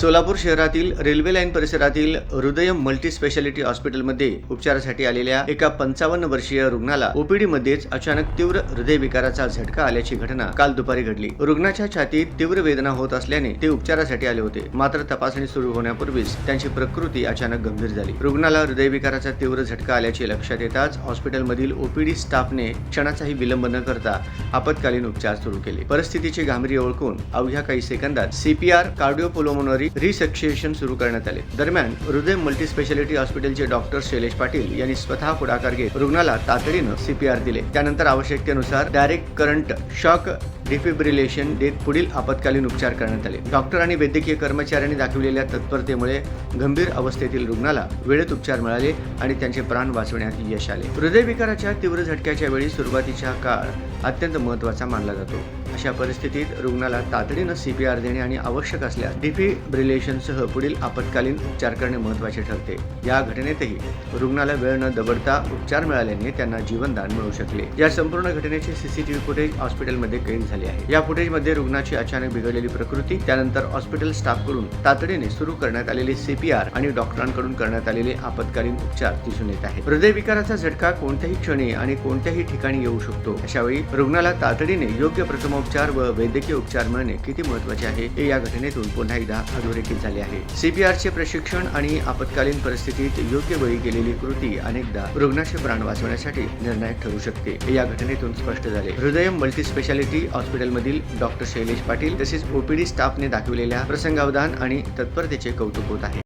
सोलापूर शहरातील railway line परिसरातील हृदय मल्टी स्पेशालिटी हॉस्पिटलमध्ये उपचारासाठी आलेल्या एका 55 वर्षीय रुग्णाला ओपीडी मध्येच अचानक तीव्र हृदयविकाराचा झटका आल्याची घटना काल दुपारी घडली। रुग्णाच्या छातीत तीव्र वेदना होत असल्याने ते उपचारासाठी आले होते, मात्र तपासणी सुरू होण्यापूर्वीच त्यांची प्रकृती अचानक गंभीर झाली। रुग्णाला हृदयविकाराचा तीव्र झटका आल्याचे लक्षात येताच हॉस्पिटलमधील ओपीडी स्टाफने क्षणाचाही विलंब न करता आपत्कालीन उपचार सुरू केले। परिस्थितीचे गांभीर्य ओळखून अवघ्या काही सेकंदात सीपीआर कार्डिओपुल्मोनरी रिसक्सिएशन सुरू करण्यात आले। दरम्यान हृदय मल्टी स्पेशालिटी हॉस्पिटलचे डॉक्टर शैलेश पाटील यांनी स्वतः पुढाकार घेत रुग्णाला तातडीनं सीपीआर दिले। त्यानंतर आवश्यकतेनुसार डायरेक्ट करंट शॉक डिफिब्रिलेशन देत पुढील आपत्कालीन उपचार करण्यात आले। डॉक्टर आणि वैद्यकीय कर्मचाऱ्यांनी दाखविलेल्या तत्परतेमुळे गंभीर अवस्थेतील रुग्णाला वेळेत उपचार मिळाले आणि त्यांचे प्राण वाचवण्यात यश आले। हृदयविकाराच्या तीव्र झटक्याच्या वेळी सुरुवातीचा काळ अत्यंत महत्त्वाचा मानला जातो। अशा परिस्थितीत रुग्णाला तातडीनं सीपीआर देणे आणि आवश्यक असल्यास डिफिब्रिलेशनसह पुढील आपत्कालीन उपचार करणे महत्त्वाचे ठरते। या घटनेतही रुग्णाला वेळ न दवडता उपचार मिळाल्याने त्यांना जीवनदान मिळू शकले। या संपूर्ण घटनेचे सीसीटीव्ही फुटेज हॉस्पिटलमध्ये कैद झाले आहे। या फुटेजमध्ये रुग्णाची अचानक बिघडलेली प्रकृती, त्यानंतर हॉस्पिटल स्टाफकडून तातडीने सुरू करण्यात आलेले सीपीआर आणि डॉक्टरांकडून करण्यात आलेले आपत्कालीन उपचार दिसून येत आहेत। हृदयविकाराचा झटका कोणत्याही क्षणी आणि कोणत्याही ठिकाणी येऊ शकतो। अशावेळी रुग्णाला तातडीने योग्य प्रथमोपचार व वैद्यकीय उपचार मिळणे किती महत्त्वाचे आहे हे या घटनेतून पुन्हा एकदा अधोरेखित झाले आहे। सीपीआरचे प्रशिक्षण आणि आपत्कालीन परिस्थितीत योग्य वेळी केलेली कृती अनेकदा रुग्णाचे प्राण वाचवण्यासाठी निर्णायक ठरू शकते, हे या घटनेतून स्पष्ट झाले। हृदय मल्टी स्पेशालिटी हॉस्पिटलमधील डॉक्टर शैलेश पाटील तसेच ओपीडी स्टाफने दाखविलेल्या प्रसंगावधान आणि तत्परतेचे कौतुक होत आहे।